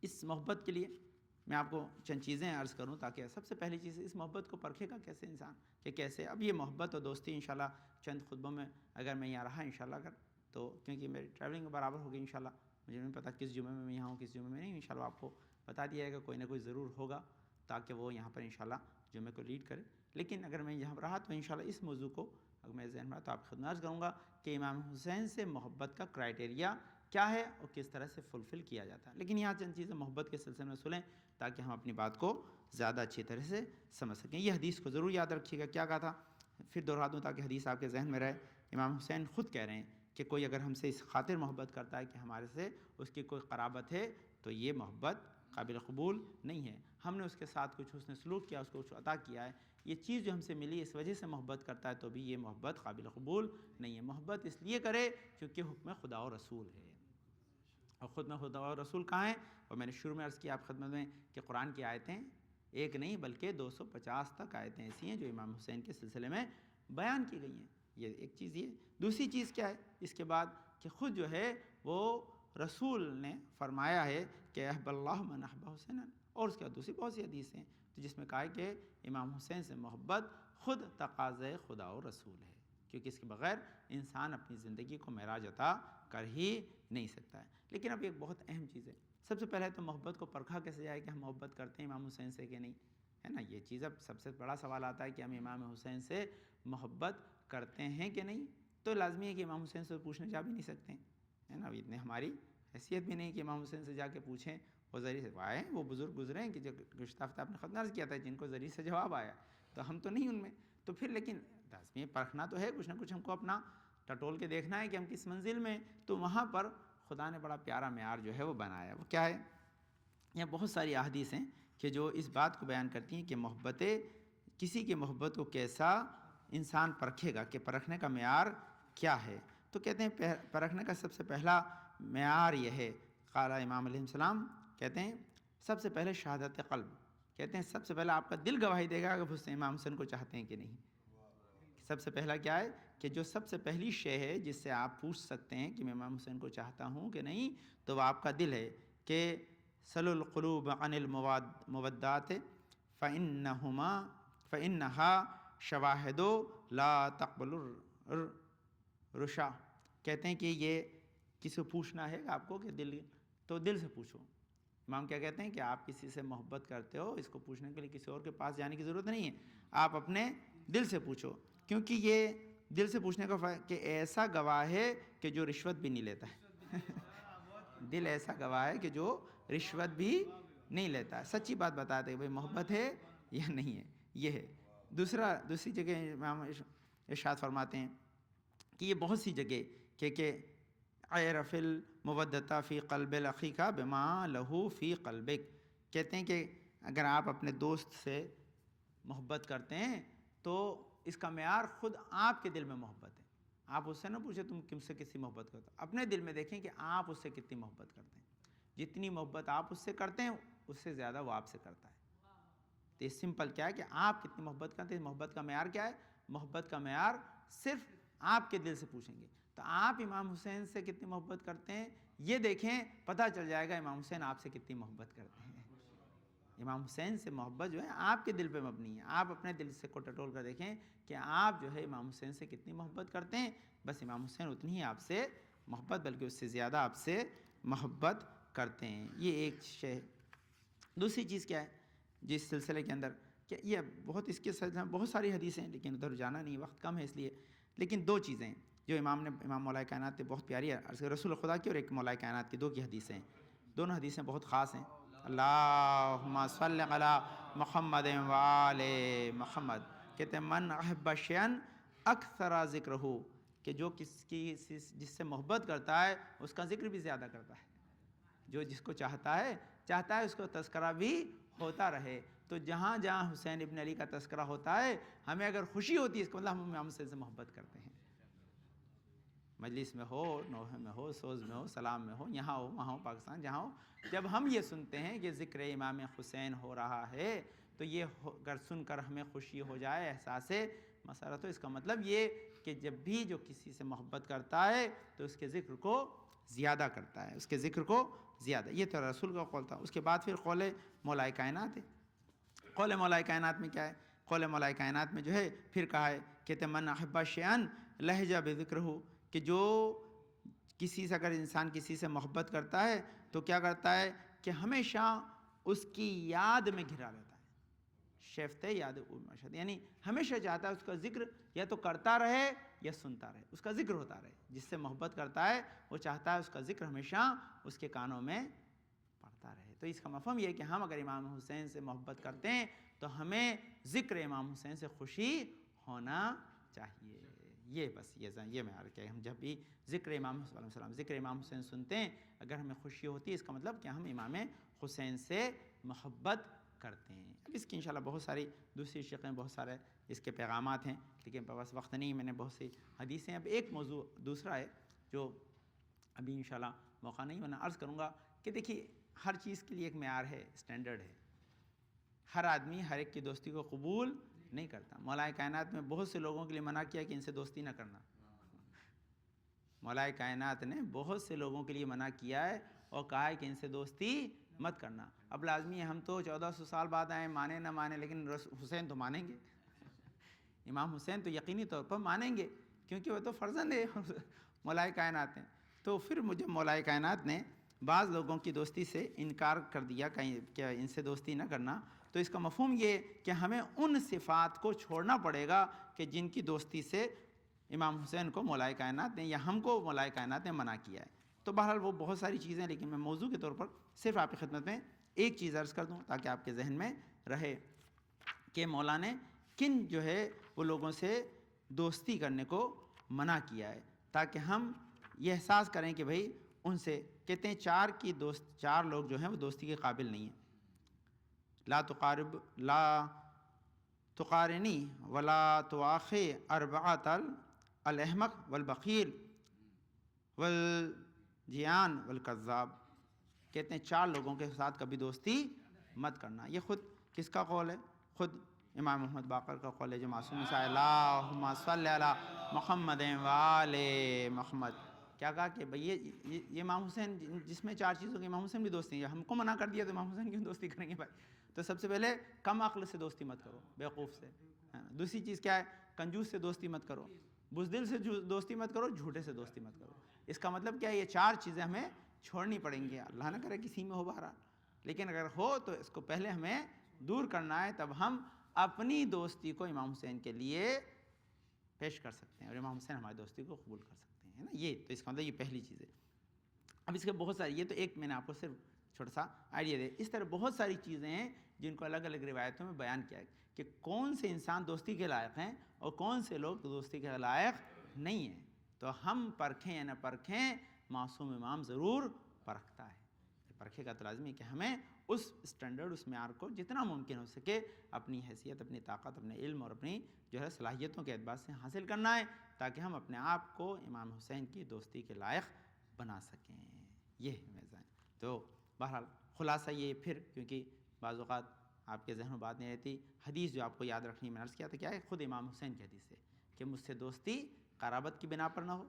اس محبت کے لیے میں آپ کو چند چیزیں عرض کروں تاکہ سب سے پہلی چیز اس محبت کو پرکھے گا کیسے انسان، کہ کیسے اب یہ محبت اور دوستی انشاءاللہ چند خطبوں میں اگر میں یہاں رہا انشاءاللہ اگر تو، کیونکہ میری ٹریولنگ برابر ہوگی انشاءاللہ، مجھے نہیں پتہ کس جمعے میں یہاں ہوں کس جمعے میں نہیں، انشاءاللہ آپ کو بتا دیا جائے گا، کوئی نہ کوئی ضرور ہوگا تاکہ وہ یہاں پر انشاءاللہ جمعے کو لیڈ کرے، لیکن اگر میں یہاں پر رہا تو انشاءاللہ اس موضوع کو اگر میں ذہن میں رہا تو آپ خود عرض کروں گا کہ امام حسین سے محبت کا کرائٹیریا کیا ہے اور کس طرح سے فلفل کیا جاتا ہے، لیکن یہاں چند چیزیں محبت کے سلسلے میں سنیں تاکہ ہم اپنی بات کو زیادہ اچھی طرح سے سمجھ سکیں۔ یہ حدیث کو ضرور یاد رکھیے گا، کیا کہا تھا، پھر دہرا دوں تاکہ حدیث آپ کے ذہن میں رہے۔ امام حسین خود کہہ رہے ہیں کہ کوئی اگر ہم سے اس خاطر محبت کرتا ہے کہ ہمارے سے اس کی کوئی قرابت ہے تو یہ محبت قابل قبول نہیں ہے، ہم نے اس کے ساتھ کچھ حسن سلوک کیا، اس کو کچھ عطا کیا ہے، یہ چیز جو ہم سے ملی اس وجہ سے محبت کرتا ہے تو بھی یہ محبت قابل قبول نہیں ہے۔ محبت اس لیے کرے کیونکہ حکم خدا و رسول ہے، اور خود میں خدا و رسول کہاں ہیں، اور میں نے شروع میں عرض کیا آپ خدمت میں کہ قرآن کی آیتیں ایک نہیں بلکہ 250 تک آیتیں ایسی ہیں جو امام حسین کے سلسلے میں بیان کی گئی ہیں، یہ ایک چیز یہ۔ دوسری چیز کیا ہے اس کے بعد کہ خود جو ہے وہ رسول نے فرمایا ہے کہ احب اللہ من احب حسین، اور اس کے بعد دوسری بہت سی حدیث ہیں تو جس میں کہا ہے کہ امام حسین سے محبت خود تقاضۂ خدا و رسول ہے، کیونکہ اس کے بغیر انسان اپنی زندگی کو معراج عطا کر ہی نہیں سکتا ہے۔ لیکن اب ایک بہت اہم چیز ہے، سب سے پہلے تو محبت کو پرکھا کیسے جائے کہ ہم محبت کرتے ہیں امام حسین سے کہ نہیں، ہے نا، یہ چیز اب سب سے بڑا سوال آتا ہے کہ ہم امام حسین سے محبت کرتے ہیں کہ نہیں، تو لازمی ہے کہ امام حسین سے پوچھنے جا بھی نہیں سکتے ہیں، ہے نا، اتنے ہماری حیثیت بھی نہیں کہ امام حسین سے جا کے پوچھیں وہ ذریعے سے آئے ہیں، وہ بزرگ گزرے ہیں کہ جو گزشتہ ہفتے آپ نے خود عرض کیا تھا جن کو ذریعے سے جواب آیا، تو ہم تو نہیں ان میں. تو پھر لیکن لازمی پرکھنا تو ہے، کچھ نہ کچھ ہم کو اپنا ٹٹول کے دیکھنا ہے کہ ہم کس منزل میں. تو وہاں پر خدا نے بڑا پیارا معیار جو ہے وہ بنایا. وہ کیا ہے؟ یہاں بہت ساری احادیث ہیں کہ جو اس بات کو بیان کرتی ہیں کہ محبتیں، کسی کی محبت کو کیسا انسان پرکھے گا، کہ پرکھنے کا معیار کیا ہے. تو کہتے ہیں پرکھنے کا سب سے پہلا معیار یہ ہے، قال امام علیہ السلام کہتے ہیں سب سے پہلے شہادت قلب. کہتے ہیں سب سے پہلے آپ کا دل گواہی دے گا کہ حسین امام حسین کو چاہتے ہیں کہ نہیں. سب سے پہلا کیا ہے کہ جو سب سے پہلی شے ہے جس سے آپ پوچھ سکتے ہیں کہ میں امام حسین کو چاہتا ہوں کہ نہیں، تو وہ آپ کا دل ہے. کہ سل القلوب عن المودات فإنها شواہد لا تقبل الرشا. کہتے ہیں کہ یہ کسی کو پوچھنا ہے آپ کو کہ دل، تو دل سے پوچھو. امام کیا کہتے ہیں کہ آپ کسی سے محبت کرتے ہو، اس کو پوچھنے کے لیے کسی اور کے پاس جانے کی ضرورت نہیں ہے، آپ اپنے دل سے پوچھو. کیونکہ یہ دل سے پوچھنے کا کہ ایسا گواہ ہے کہ جو رشوت بھی نہیں لیتا ہے. دل ایسا گواہ ہے کہ جو رشوت بھی نہیں لیتا ہے، سچی بات بتاتے کہ بھئی محبت ہے یا نہیں ہے. یہ ہے. دوسری جگہ امام ارشاد فرماتے ہیں کہ یہ بہت سی جگہ کہ اعرف المودۃ فی قلب اخیک بما لہ فی قلبک. کہتے ہیں کہ اگر آپ اپنے دوست سے محبت کرتے ہیں تو اس کا معیار خود آپ کے دل میں محبت ہے. آپ اس سے نہ پوچھیں تم کم سے کسی محبت کرتے ہو، اپنے دل میں دیکھیں کہ آپ اس سے کتنی محبت کرتے ہیں. جتنی محبت آپ اس سے کرتے ہیں اس سے زیادہ وہ آپ سے کرتا ہے. تو یہ سمپل کیا ہے کہ آپ کتنی محبت کرتے ہیں. محبت کا معیار کیا ہے؟ محبت کا معیار صرف آپ کے دل سے پوچھیں گے. تو آپ امام حسین سے کتنی محبت کرتے ہیں یہ دیکھیں، پتہ چل جائے گا امام حسین آپ سے کتنی محبت کرتے ہیں. امام حسین سے محبت جو ہے آپ کے دل پہ مبنی ہے. آپ اپنے دل سے کو ٹٹول کر دیکھیں کہ آپ جو ہے امام حسین سے کتنی محبت کرتے ہیں. بس امام حسین اتنی ہی آپ سے محبت، بلکہ اس سے زیادہ آپ سے محبت کرتے ہیں. یہ ایک شے. دوسری چیز کیا ہے جس سلسلے کے اندر، کہ یہ بہت اس کے سلسلے میں بہت ساری حدیثیں ہیں لیکن ادھر جانا نہیں، وقت کم ہے اس لیے. لیکن دو چیزیں جو امام مولا کائنات نے بہت پیاری ہے، رسول خدا کی اور ایک مولا کائنات کی، دو کی حدیثیں ہیں. دونوں حدیثیں بہت خاص ہیں. اللہم صلی علی محمد و آل محمد. کہتے ہیں من احب شیئا اکثر ذکرہ، کہ جو جس سے محبت کرتا ہے اس کا ذکر بھی زیادہ کرتا ہے. جو جس کو چاہتا ہے اس کو تذکرہ بھی ہوتا رہے. تو جہاں جہاں حسین ابن علی کا تذکرہ ہوتا ہے ہمیں اگر خوشی ہوتی ہے، اس کا مطلب ہم امام حسین سے محبت کرتے ہیں. مجلس میں ہو، نوحہ میں ہو، سوز میں ہو، سلام میں ہو، یہاں ہو، وہاں ہو، پاکستان جہاں ہو، جب ہم یہ سنتے ہیں کہ ذکر امام حسین ہو رہا ہے تو یہ اگر سن کر ہمیں خوشی ہو جائے، احساس مسرت ہو، اس کا مطلب یہ کہ جب بھی جو کسی سے محبت کرتا ہے تو اس کے ذکر کو زیادہ کرتا ہے، اس کے ذکر کو زیادہ. یہ تو رسول کا قول تھا. اس کے بعد پھر قول مولا کائنات ہے. قول مولا کائنات میں کیا ہے؟ قول مولا کائنات میں جو ہے پھر کہا ہے کہ من احب شیئا لہجہ بذکرہ، کہ جو کسی سے اگر انسان کسی سے محبت کرتا ہے تو کیا کرتا ہے کہ ہمیشہ اس کی یاد میں گھرا رہتا ہے. شیفت یاد مشہد، یعنی ہمیشہ چاہتا ہے اس کا ذکر یا تو کرتا رہے یا سنتا رہے، اس کا ذکر ہوتا رہے. جس سے محبت کرتا ہے وہ چاہتا ہے اس کا ذکر ہمیشہ اس کے کانوں میں پڑتا رہے. تو اس کا مفہوم یہ ہے کہ ہم اگر امام حسین سے محبت کرتے ہیں تو ہمیں ذکر امام حسین سے خوشی ہونا چاہیے. یہ بس یہ معیار کیا ہے. ہم جب بھی ذکر امام حسین علیہ السلام، ذکر امام حسین سنتے ہیں، اگر ہمیں خوشی ہوتی ہے، اس کا مطلب کہ ہم امام حسین سے محبت کرتے ہیں. اب اس کی انشاءاللہ بہت ساری دوسری شقیں، بہت سارے اس کے پیغامات ہیں، لیکن بس وقت نہیں، میں نے بہت سی حدیثیں. اب ایک موضوع دوسرا ہے جو ابھی انشاءاللہ موقع نہیں، ورنہ عرض کروں گا کہ دیکھیے ہر چیز کے لیے ایک معیار ہے، اسٹینڈرڈ ہے. ہر آدمی ہر ایک کی دوستی کو قبول نہیں کرتا. مولا کائنات میں بہت سے لوگوں کے لیے منع کیا کہ ان سے دوستی نہ کرنا. مولا کائنات نے بہت سے لوگوں کے لیے منع کیا ہے اور کہا ہے کہ ان سے دوستی مت کرنا. اب لازمی ہے ہم تو 1400 سال بعد آئیں، مانے نہ مانے، لیکن حسین تو مانیں گے. امام حسین تو یقینی طور پر مانیں گے کیونکہ وہ تو فرزند ہے مولا کائنات ہیں. تو پھر مجھے مولا کائنات نے بعض لوگوں کی دوستی سے انکار کر دیا کہ ان سے دوستی نہ کرنا. تو اس کا مفہوم یہ کہ ہمیں ان صفات کو چھوڑنا پڑے گا کہ جن کی دوستی سے امام حسین کو مولا کائنات نے یا ہم کو مولا کائنات نے منع کیا ہے. تو بہرحال وہ بہت ساری چیزیں ہیں، لیکن میں موضوع کے طور پر صرف آپ کی خدمت میں ایک چیز عرض کر دوں تاکہ آپ کے ذہن میں رہے کہ مولا نے کن جو ہے وہ لوگوں سے دوستی کرنے کو منع کیا ہے، تاکہ ہم یہ احساس کریں کہ بھئی ان سے کہتے ہیں چار لوگ جو ہیں وہ دوستی کے قابل نہیں ہیں. لا تقارنی ولا تواخی اربعۃ الاحمق والبخیل والجیان والکذاب. کہتے ہیں 4 لوگوں کے ساتھ کبھی دوستی مت کرنا. یہ خود کس کا قول ہے؟ خود امام محمد باقر کا قول ہے جو معصوم سے اللہم صلی علی محمد وآل محمد. کیا کہا کہ بھئی یہ امام حسین جس میں 4 چیزوں کے امام حسین بھی دوستی ہیں، ہم کو منع کر دیا تو امام حسین کی دوستی کریں گے بھائی؟ تو سب سے پہلے کم عقل سے دوستی مت کرو، بیوقوف سے. دوسری چیز کیا ہے؟ کنجوس سے دوستی مت کرو، بزدل سے دوستی مت کرو، جھوٹے سے دوستی مت کرو. اس کا مطلب کیا ہے؟ یہ 4 چیزیں ہمیں چھوڑنی پڑیں گی. اللہ نہ کرے کسی میں ہو بہرحال، لیکن اگر ہو تو اس کو پہلے ہمیں دور کرنا ہے، تب ہم اپنی دوستی کو امام حسین کے لیے پیش کر سکتے ہیں اور امام حسین ہماری دوستی کو قبول کر سکتے ہیں نا. یہ تو اس کا مطلب یہ پہلی چیز ہے. اب اس کے بہت ساری، یہ تو ایک میں نے آپ کو صرف چھوٹا سا آئیڈیا دے. اس طرح بہت ساری چیزیں ہیں جن کو الگ الگ روایتوں میں بیان کیا ہے کہ کون سے انسان دوستی کے لائق ہیں اور کون سے لوگ دوستی کے لائق نہیں ہیں. تو ہم پرکھیں یا نہ پرکھیں، معصوم امام ضرور پرکھتا ہے. پرکھے کا تو لازمی ہے کہ ہمیں اس اسٹینڈرڈ، اس معیار کو جتنا ممکن ہو سکے اپنی حیثیت، اپنی طاقت، اپنے علم اور اپنی جو ہے صلاحیتوں کے اعتبار سے حاصل کرنا ہے، تاکہ ہم اپنے آپ کو امام حسین کی دوستی کے لائق بنا سکیں. یہ میزان. تو بہرحال خلاصہ یہ پھر، کیونکہ بعض اوقات آپ کے ذہن میں بات نہیں رہتی، حدیث جو آپ کو یاد رکھنی میں عرض کیا تھا کیا ہے؟ خود امام حسین کی حدیث ہے کہ مجھ سے دوستی قرابت کی بنا پر نہ ہو،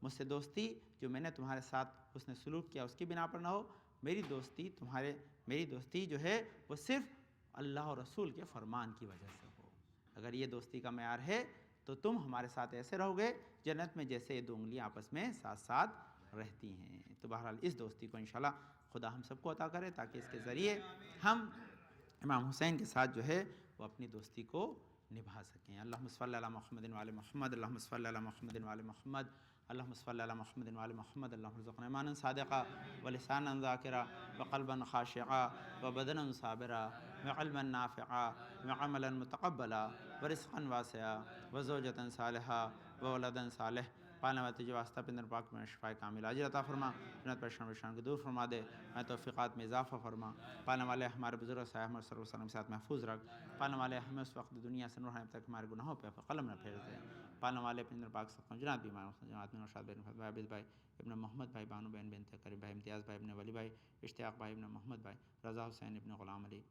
مجھ سے دوستی جو میں نے تمہارے ساتھ حسن سلوک کیا اس کی بنا پر نہ ہو. میری دوستی جو ہے وہ صرف اللہ اور رسول کے فرمان کی وجہ سے ہو. اگر یہ دوستی کا معیار ہے تو تم ہمارے ساتھ ایسے رہو گے جنت میں جیسے یہ 2 انگلیاں آپس میں ساتھ ساتھ رہتی ہیں. تو بہرحال اس دوستی کو انشاءاللہ خدا ہم سب کو عطا کرے، تاکہ اس کے ذریعے ہم امام حسین کے ساتھ جو ہے وہ اپنی دوستی کو نبھا سکیں. اللہم صلی علی محمد وعلی محمد، اللہم صلی علی محمد وعلی محمد، اللہم صلی علی محمد وعلی محمد. اللہم ارزقنا ایمانا صادقا ولسانا ذاکرا وقلبا خاشعا وبدنا صابرا وعلما نافعا وعملا متقبلا ورزقا واسعا وزوجة صالحا وولدا صالح. پالنے والے تجھے واسطہ پندر پاک میں شفاء کامل عاجل عطا فرما، جنت پریشان کو دور فرما دے، میں توفیقات میں اضافہ فرما. پالنے والے ہمارے بزرگ صاحب محمد صلی اللہ علیہ وسلم کے ساتھ محفوظ رکھ. پالنے والے ہمیں اس وقت دنیا سے نور تک ہمارے گناہوں پہ قلم نہ پھیر دے. پالنے والے پندر پاک صلی جنات بیمار جنات میں نوشاد بن بھائی عابد بھائی ابن محمد بھائی بانو بہن بنت کریم بھائی امتیاز بھائی ابن ولی بھائی اشتیاق بھائی ابن محمد بھائی رضا حسین ابن غلام علی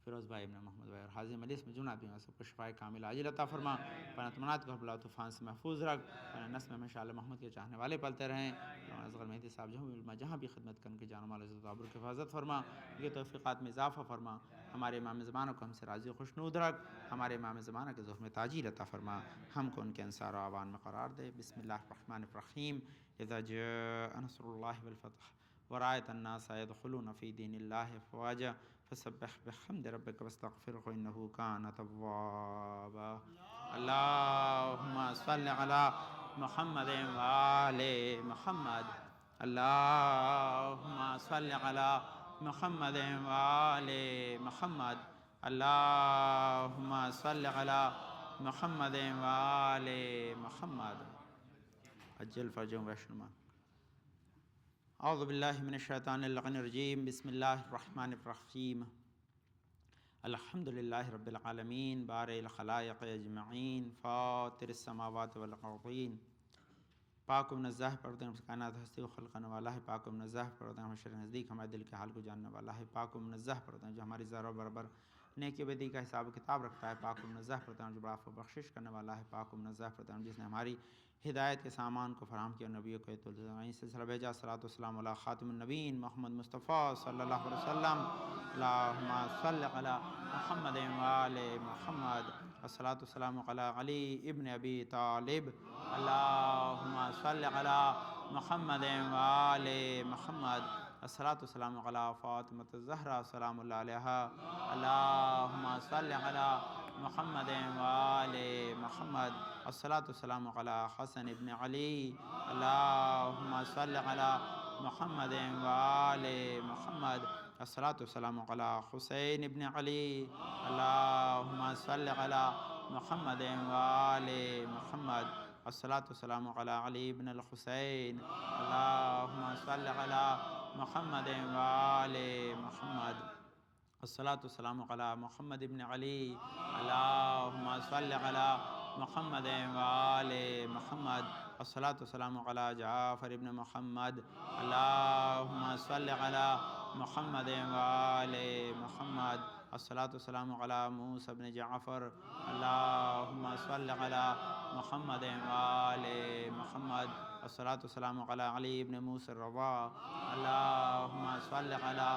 فیروز بھائی ابن محمد بھائی اور حازم علی اس میں جنات بیمار سب کو شفاء کامل عاجل عطا فرما. پانا تمنات کو بلا طوفان سے محفوظ رکھ. پانا نسل میں شاء محمد کے چاہنے والے پلتے رہیں. اصغر مہدی صاحب جہاں بھی خدمت کرنے کے جان مال عزت و آبرو کی حفاظت فرما، یہ توفیقات میں اضافہ فرما. ہمارے امام زمانہ کو ہم سے راضی و خوشنود رکھ. ہمارے امام زمانہ کے ظہر میں تاجیل عطا فرما. ہم کو ان کے انصار و اعوان میں قرار دے. بسم اللہ الرحمن الرحیم. اذا جاء نصر اللہ والفتح ورأيت الناس يدخلون في دين الله أفواجا فسبح بحمد ربك واستغفره إنه كان توابا. اللهم صل على محمد وآل محمد. اللهم صل على محمد وآل محمد. اللهم صل على محمد وآل محمد. عجل فرجهم واشنما. اعوذ باللہ من الشیطان اللعین الرجیم. بسم اللہ الرحمن الرحیم. الحمد للہ رب العالمین بارئ الخلائق اجمعین فاطر السماوات والارضین. پاک و منزہ پروردگار کائنات ہستی و خلق کرنے والا ہے. پاک و منزہ پروردگار ہمارے نزدیک ہمارے دل کے حال کو جاننے والا ہے. پاک و منزہ پروردگار جو ہماری ذرہ برابر نیکی بدی کا حساب و کتاب رکھتا ہے. پاک و منزہ پروردگار جو بڑا عفو بخشش کرنے والا ہے. پاک و منزہ پروردگار جس نے ہماری ہدایت کے سامان کو فراہم کیا، نبیوں کو سلسلہ بھیجا. صلاۃ والسلام علی خاتم النبیین محمد مصطفیٰ صلی اللہ علیہ وسلم. اللہم صل علی محمد وآل محمد. الصلاۃ والسلام علی علی ابن ابی طالب. اللہم صل علی محمد وآل محمد. الصلاۃ والسلام علی فاطمۃ الزہرا سلام اللہ علیہا. اللہم صل علی محمد وآل محمد الصلاۃ والسلام علی حسن ابن علی اللہم صل علی محمد وآل محمد الصلاۃ والسلام علی حسین ابن علی اللہم صل علی محمد وآل محمد الصلاۃ والسلام علی علی ابن الحسین اللہم صل علی محمد وآل محمد الصلاۃ والسلام علی محمد ابن علی اللہم صل علی محمد وآل محمد الصلاۃ والسلام علی جعفر ابن محمد اللہم صل علی محمد وآل محمد الصلاۃ والسلام علی موسیٰ ابن جعفر اللہم صل علی محمد وآل محمد الصلاۃ والسلام علی علی ابن موسیٰ الرضا اللہم صل علی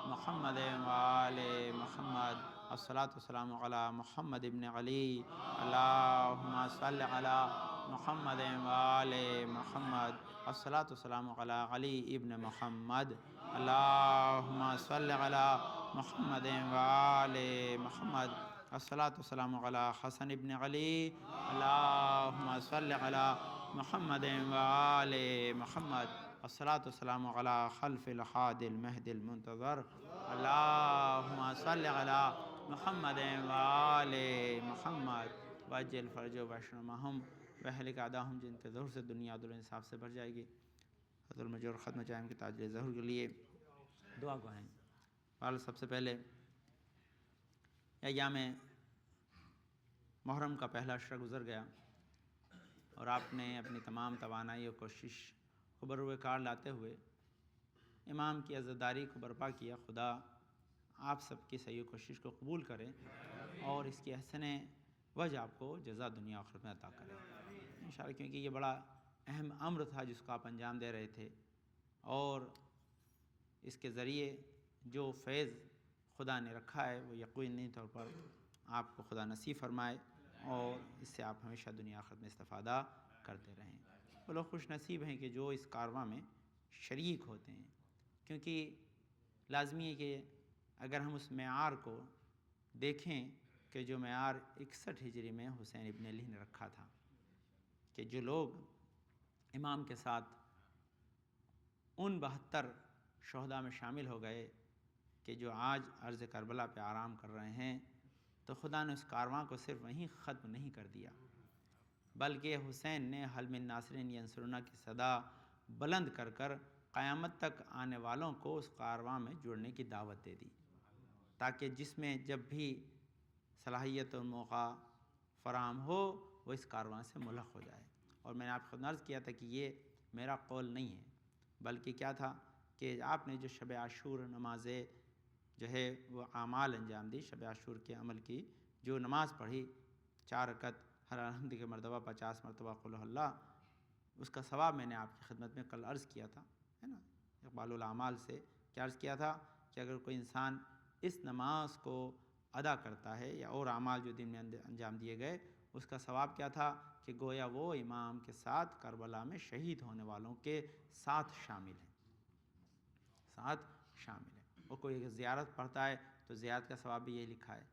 محمد وآل محمد الصلاۃ والسلام علی محمد ابن علی اللہم صل علی محمد وآل محمد الصلاۃ والسلام علی علی ابن محمد اللہم صل علی محمد وآل محمد الصلاۃ والسلام علی حسن ابن علی اللہم صل علی محمد وآل محمد الصلاۃ والسلام علی خلف الحاد المہد المنتظر اللہم صل علی محمد وآل محمد وعجل فرجہ واشرمہم وہلک اعداہم، جن کے ظہور سے دنیا عدل و انصاف سے بھر جائے گی۔ حضرت المجور ختم جائم کے تاج ظہور کے لیے دعا گوہیں۔ اور سب سے پہلے ایام محرم کا پہلا عشرہ گزر گیا اور آپ نے اپنی تمام توانائی و کوشش کو بروئے کار لاتے ہوئے امام کی عزاداری کو برپا کیا۔ خدا آپ سب کی سعی و کوشش کو قبول کرے اور اس کی احسن وجہ آپ کو جزا دنیا آخرت میں عطا کرے انشاءاللہ، کیونکہ یہ بڑا اہم امر تھا جس کو آپ انجام دے رہے تھے، اور اس کے ذریعے جو فیض خدا نے رکھا ہے وہ یقینی طور پر آپ کو خدا نصیب فرمائے اور اس سے آپ ہمیشہ دنیا آخرت میں استفادہ کرتے رہیں۔ وہ لوگ خوش نصیب ہیں کہ جو اس کارواں میں شریک ہوتے ہیں، کیونکہ لازمی ہے کہ اگر ہم اس معیار کو دیکھیں کہ جو معیار 61 ہجری میں حسین ابن علی نے رکھا تھا کہ جو لوگ امام کے ساتھ ان 72 شہداء میں شامل ہو گئے کہ جو آج عرض کربلا پہ آرام کر رہے ہیں، تو خدا نے اس کارواں کو صرف وہیں ختم نہیں کر دیا، بلکہ حسین نے حل من ناصرین ینصرنا کی صدا بلند کر کر قیامت تک آنے والوں کو اس کارواں میں جڑنے کی دعوت دے دی، تاکہ جس میں جب بھی صلاحیت اور موقع فراہم ہو وہ اس کارواں سے ملحق ہو جائے۔ اور میں نے آپ کو عرض کیا تھا کہ یہ میرا قول نہیں ہے، بلکہ کیا تھا کہ آپ نے جو شب عاشور نماز جو ہے وہ اعمال انجام دی، شب عاشور کے عمل کی جو نماز پڑھی 4 رکعت ہر الحمد کے مرتبہ 50 مرتبہ قل هو اللہ، اس کا ثواب میں نے آپ کی خدمت میں کل عرض کیا تھا، ہے نا، اقبال الاعمال سے کیا عرض کیا تھا کہ اگر کوئی انسان اس نماز کو ادا کرتا ہے یا اور اعمال جو دن میں انجام دیے گئے، اس کا ثواب کیا تھا کہ گویا وہ امام کے ساتھ کربلا میں شہید ہونے والوں کے ساتھ شامل ہیں، ساتھ شامل ہیں۔ اور کوئی زیارت پڑھتا ہے تو زیارت کا ثواب بھی یہ لکھا ہے،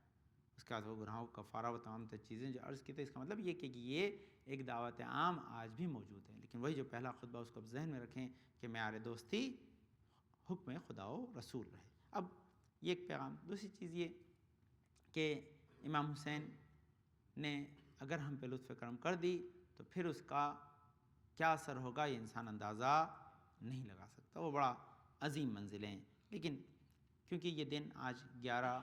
اس کے بعد وہ گناہوں کا کفارہ و تمام چیزیں جو عرض کی تھی۔ اس کا مطلب یہ کہ یہ ایک دعوت عام آج بھی موجود ہے، لیکن وہی جو پہلا خطبہ اس کو ذہن میں رکھیں کہ معیار دوستی حکم خدا و رسول رہے۔ اب یہ ایک پیغام۔ دوسری چیز یہ کہ امام حسین نے اگر ہم پہ لطف کرم کر دی تو پھر اس کا کیا اثر ہوگا یہ انسان اندازہ نہیں لگا سکتا، وہ بڑا عظیم منزلیں ہیں۔ لیکن کیونکہ یہ دن آج 11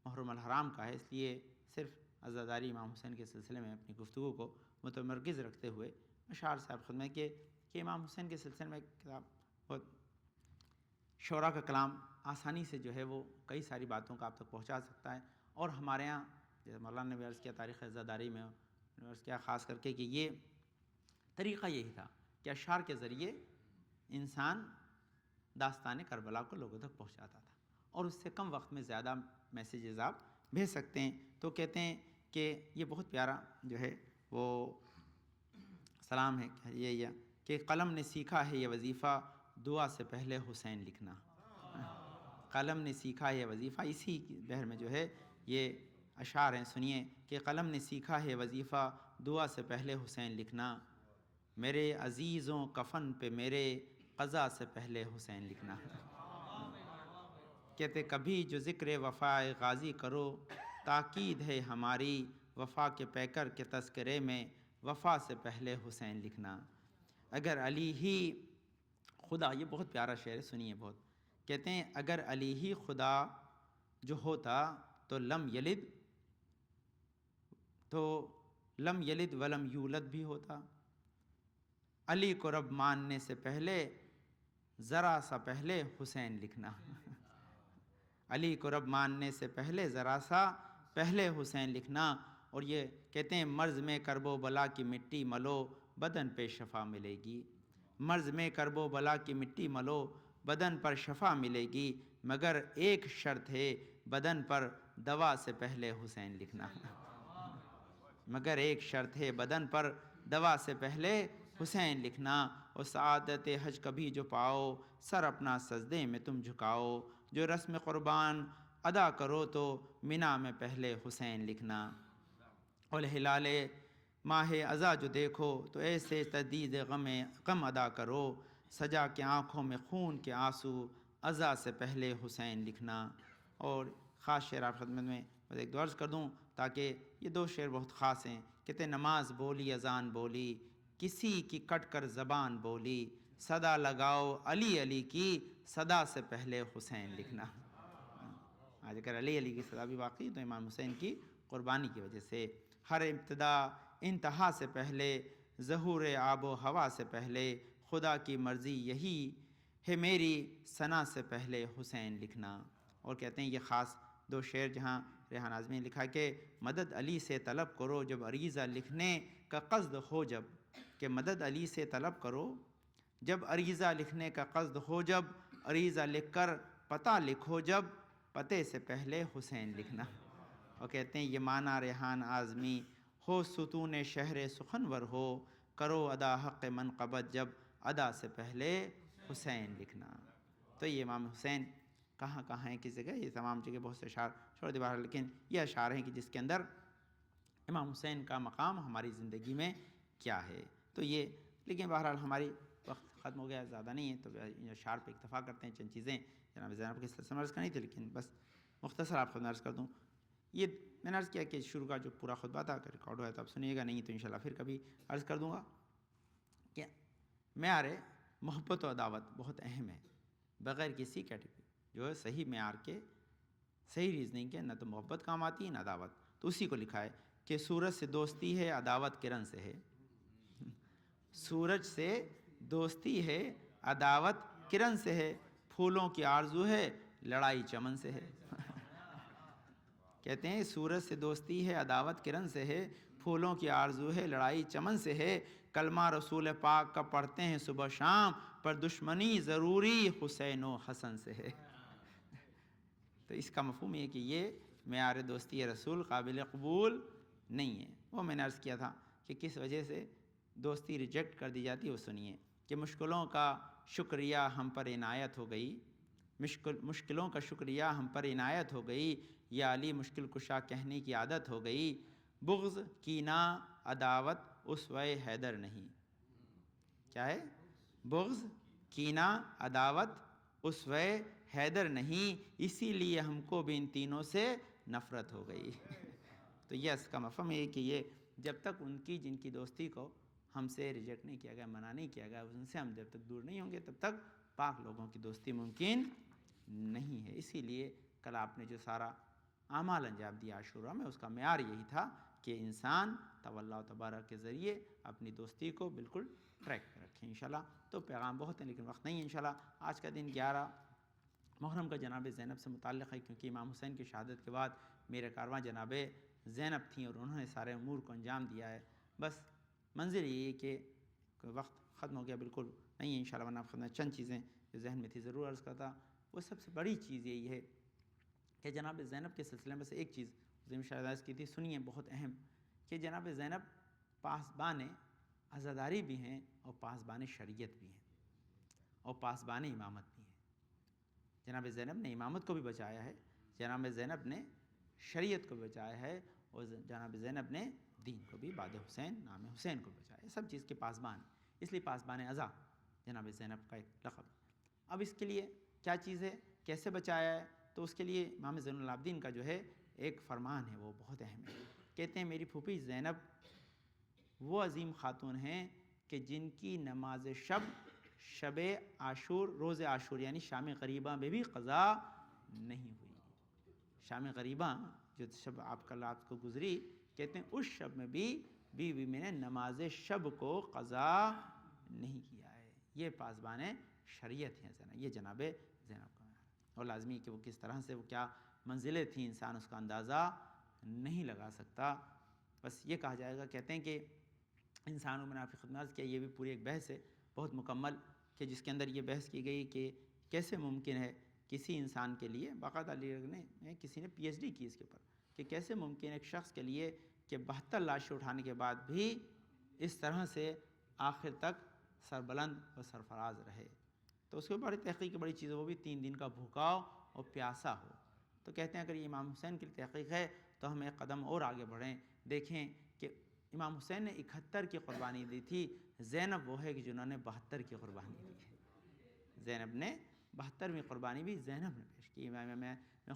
محرم الحرام کا ہے، اس لیے صرف عزاداری امام حسین کے سلسلے میں اپنی گفتگو کو متمرکز رکھتے ہوئے اشعار صاحب خدمت کہ امام حسین کے سلسلے میں کتاب بہت شعراء کا کلام آسانی سے جو ہے وہ کئی ساری باتوں کا آپ تک پہنچا سکتا ہے، اور ہمارے ہاں جیسے مولانا نے بھی عرض کیا تاریخ عزاداری میں عرض کیا خاص کر کے کہ یہ طریقہ یہی تھا کہ اشعار کے ذریعے انسان داستان کربلا کو لوگوں تک پہنچاتا تھا، اور اس سے کم وقت میں زیادہ میسیجز آپ بھیج سکتے ہیں۔ تو کہتے ہیں کہ یہ بہت پیارا جو ہے وہ سلام ہے یہ کہ قلم نے سیکھا ہے یہ وظیفہ دعا سے پہلے حسین لکھنا، قلم نے سیکھا ہے یہ وظیفہ، اسی بہر میں جو ہے یہ اشعار ہیں سنیے کہ قلم نے سیکھا ہے وظیفہ دعا سے پہلے حسین لکھنا، میرے عزیزوں کفن پہ میرے قضا سے پہلے حسین لکھنا۔ کہتے کبھی جو ذکر وفا غازی کرو، تاکید ہے ہماری وفا کے پیکر کے تذکرے میں وفا سے پہلے حسین لکھنا۔ اگر علی ہی خدا، یہ بہت پیارا شعر ہے سنیے بہت، کہتے ہیں اگر علی ہی خدا جو ہوتا تو لم یلد ولم یولد بھی ہوتا، علی کو رب ماننے سے پہلے ذرا سا پہلے حسین لکھنا۔ علی کو رب ماننے سے پہلے ذرا سا پہلے حسین لکھنا۔ اور یہ کہتے ہیں مرض میں کرب و بلا کی مٹی ملو بدن پہ شفا ملے گی، مرض میں کرب و بلا کی مٹی ملو بدن پر شفا ملے گی، مگر ایک شرط ہے بدن پر دوا سے پہلے حسین لکھنا۔ مگر ایک شرط ہے بدن پر دوا سے پہلے حسین لکھنا۔ اور سعادت حج کبھی جو پاؤ سر اپنا سجدے میں تم جھکاؤ، جو رسم قربان ادا کرو تو منا میں پہلے حسین لکھنا۔ اور ہلال ماہ عزا جو دیکھو تو ایسے تجدید غم ادا کرو، سجا کے آنکھوں میں خون کے آنسو عزا سے پہلے حسین لکھنا۔ اور خاص شعر آپ خدمت میں ایک دو عرض کر دوں تاکہ یہ دو شعر بہت خاص ہیں۔ کہتے نماز بولی اذان بولی کسی کی کٹ کر زبان بولی، صدا لگاؤ علی علی کی صدا سے پہلے حسین لکھنا۔ آج اگر علی علی کی صدا بھی واقعی تو امام حسین کی قربانی کی وجہ سے۔ ہر ابتدا انتہا سے پہلے، ظہور آب و ہوا سے پہلے، خدا کی مرضی یہی ہے میری ثنا سے پہلے حسین لکھنا۔ اور کہتے ہیں یہ خاص دو شعر جہاں ریحان اعظمی نے لکھا کہ مدد علی سے طلب کرو جب عریضہ لکھنے کا قصد ہو، جب کہ مدد علی سے طلب کرو جب عریضہ لکھنے کا قصد ہو، جب عریضہ لکھ کر پتہ لکھو جب پتے سے پہلے حسین لکھنا۔ اور کہتے ہیں یہ معنی ریحان اعظمی ہو ستون شہر سخنور ہو، کرو ادا حق منقبت جب ادا سے پہلے حسین لکھنا۔ تو یہ امام حسین کہاں کہاں ہیں، کس جگہ، یہ تمام جگہ بہت سے اشعار چھوڑ دی بہرحال، لیکن یہ اشعار ہیں کہ جس کے اندر امام حسین کا مقام ہماری زندگی میں کیا ہے۔ تو یہ، لیکن بہرحال ہماری وقت ختم ہو گیا، زیادہ نہیں ہے، تو اشعار پہ اکتفا کرتے ہیں۔ چند چیزیں جناب زینب کے سلسلے میں عرض کرنی تھی، لیکن بس مختصر آپ خود میں عرض کر دوں۔ یہ میں نے عرض کیا کہ شروع کا جو پورا خطبہ تھا کہ ریکارڈ ہوا ہے تو آپ سنیے گا، نہیں تو انشاءاللہ پھر کبھی عرض کر دوں گا کہ معیار محبت و عداوت بہت اہم ہے، بغیر کسی کیٹیگری جو ہے صحیح معیار کے، صحیح ریزننگ کے، نہ تو محبت کام آتی ہے نہ عداوت۔ تو اسی کو لکھا ہے کہ سورج سے دوستی ہے عداوت کرن سے ہے، سورج سے دوستی ہے عداوت کرن سے ہے، پھولوں کی آرزو ہے لڑائی چمن سے ہے۔ کہتے ہیں سورج سے دوستی ہے عداوت کرن سے ہے، پھولوں کی آرزو ہے لڑائی چمن سے ہے، کلمہ رسول پاک کا پڑھتے ہیں صبح شام، پر دشمنی ضروری حسین و حسن سے ہے۔ تو اس کا مفہوم یہ کہ یہ معیار دوستی رسول قابل قبول نہیں ہے۔ وہ میں نے عرض کیا تھا کہ کس وجہ سے دوستی ریجیکٹ کر دی جاتی ہے، وہ سنیے کہ مشکلوں کا شکریہ ہم پر عنایت ہو گئی، مشکلوں کا شکریہ ہم پر عنایت ہو گئی، یا علی مشکل کشا کہنے کی عادت ہو گئی، بغض کینہ عداوت اسوہ حیدر نہیں۔ کیا ہے؟ بغض کینہ عداوت اسوہ حیدر نہیں، اسی لیے ہم کو بھی ان تینوں سے نفرت ہو گئی۔ تو یہ اس کا مفہوم ہے کہ یہ جب تک ان کی جن کی دوستی کو ہم سے ریجیکٹ نہیں کیا گیا، منع نہیں کیا گیا، ان سے ہم جب تک دور نہیں ہوں گے تب تک پاک لوگوں کی دوستی ممکن نہیں ہے۔ اسی لیے کل آپ نے جو سارا اعمال انجام دیا عاشورہ میں، اس کا معیار یہی تھا کہ انسان اللہ تبارک کے ذریعے اپنی دوستی کو بالکل ٹریک پہ رکھیں انشاءاللہ۔ تو پیغام بہت ہیں لیکن وقت نہیں ہے انشاءاللہ۔ آج کا دن 11 محرم کا جناب زینب سے متعلق ہے، کیونکہ امام حسین کی شہادت کے بعد میرے کارواں جناب زینب تھیں اور انہوں نے سارے امور کو انجام دیا ہے۔ بس منظر یہ ہے کہ وقت ختم ہو گیا، بالکل نہیں ہے انشاءاللہ، ورنہ خدمت چند چیزیں جو ذہن میں تھی ضرور عرض کرتا۔ وہ سب سے بڑی چیز یہی ہے کہ جناب زینب کے سلسلے میں سے ایک چیز عظیم شہزادی کی تھی، سنیے بہت اہم، کہ جناب زینب پاسبان عزاداری بھی ہیں اور پاسبان شریعت بھی ہیں اور پاسبان امامت بھی ہیں۔ جناب زینب نے امامت کو بھی بچایا ہے، جناب زینب نے شریعت کو بچایا ہے، اور جناب زینب نے دین کو بھی، بعد حسین نام حسین کو بچایا، سب چیز کے پاسبان، اس لیے پاسبان ازا جناب زینب کا ایک لقب ہے۔ اب اس کے لیے کیا چیز ہے، کیسے بچایا ہے، تو اس کے لیے امام زین العابدین کا جو ہے ایک فرمان ہے، وہ بہت اہم ہے۔ کہتے ہیں میری پھوپھی زینب وہ عظیم خاتون ہیں کہ جن کی نماز شب عاشور، روز عاشور یعنی شام غریبہ میں بھی قضا نہیں ہوئی۔ شام غریبہ جو شب آپ کل رات کو گزری، کہتے ہیں اس شب میں بھی بیوی میں نے نماز شب کو قضا نہیں کیا ہے۔ یہ پاسبان شریعت ہیں یہ جناب زینب کا، اور لازمی کہ وہ کس طرح سے، وہ کیا منزلیں تھیں، انسان اس کا اندازہ نہیں لگا سکتا۔ بس یہ کہا جائے گا، کہتے ہیں کہ انسانوں میں آپ کی خدمت کیا، یہ بھی پوری ایک بحث ہے بہت مکمل، کہ جس کے اندر یہ بحث کی گئی کہ کیسے ممکن ہے کسی انسان کے لیے، باقاعدہ کسی نے پی ایچ ڈی کی اس کے اوپر، کہ کیسے ممکن ہے ایک شخص کے لیے کہ 72 لاشیں اٹھانے کے بعد بھی اس طرح سے آخر تک سربلند و سرفراز رہے۔ تو اس کے بڑی تحقیق کی بڑی چیز ہے، وہ بھی 3 دن کا بھوکا اور پیاسا ہو۔ تو کہتے ہیں اگر یہ امام حسین کی تحقیق ہے تو ہم ایک قدم اور آگے بڑھیں، دیکھیں کہ امام حسین نے 71 کی قربانی دی تھی، زینب وہ ہے کہ جنہوں نے 72 کی قربانی دی ہے۔ زینب نے 72ویں قربانی بھی زینب نے پیش کی۔ میں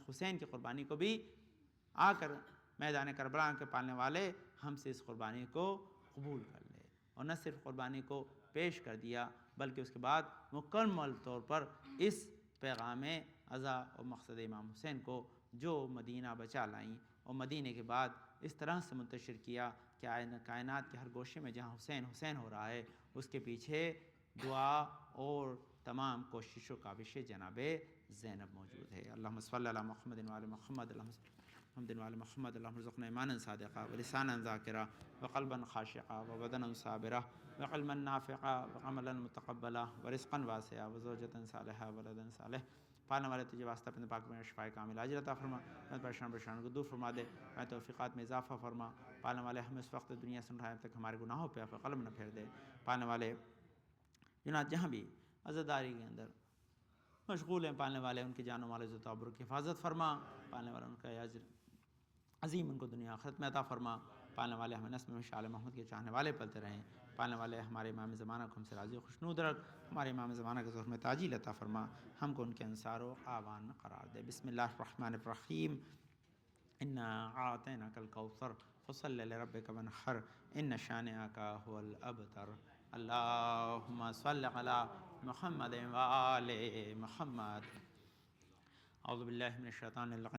حسین کی قربانی کو بھی آ کر میدان کربلا کے پالنے والے ہم سے اس قربانی کو قبول کر لے، اور نہ صرف قربانی کو پیش کر دیا بلکہ اس کے بعد مکمل طور پر اس پیغام عزا اور مقصد امام حسین کو جو مدینہ بچا لائیں، اور مدینہ کے بعد اس طرح سے منتشر کیا کہ کائنات کے ہر گوشے میں جہاں حسین حسین ہو رہا ہے، اس کے پیچھے دعا اور تمام کوشش و کاوشیں جناب زینب موجود ہے۔ اللہم صلی علی محمد و علی محمد، اللہم صلی محمد و علی محمد، اللہم ارزقنا ایمانا صادقا ولسانا ذاکرا وقلبا خاشعا وبدنا صابرا وعلما نافعا وعملا متقبلا ورزقا واسعا وزوجتا صالحا ولدا صالح۔ پالنے والے تجھے واسطہ اپنے پاک میں شفاء کامل عاجل عطا فرما، میں پریشان کو دور فرما دے، میں توفیقات میں اضافہ فرما۔ پالنے والے ہمیں اس وقت دنیا سے اٹھائے تک ہمارے گناہوں پہ قلم نہ پھیر دے۔ پالنے والے جنات جہاں بھی عزاداری کے اندر مشغول ہیں، پالنے والے ان کی جان و مال عزت و آبرو کی حفاظت فرما، پالنے والے ان کا اجر عظیم ان کو دنیا آخرت میں عطا فرما۔ پالنے والے ہمیں نسل میں شال محمد کے چاہنے والے پلتے رہیں۔ پالنے والے ہمارے امام زمانہ کو ہم سے راضی و خوشنود رکھ، ہمارے امام زمانہ کے ظہر میں تاجیل عطا فرما، ہم کو ان کے انصار و اعوان میں قرار دے۔ بسم اللہ الرحمن الرحیم، انا اعطیناک الکوثر فصل لربک وانحر ان شانئک هو الابتر۔ اللہم صل علی محمد و آل محمد۔ اعوذ باللہ من الشیطان الرجیم۔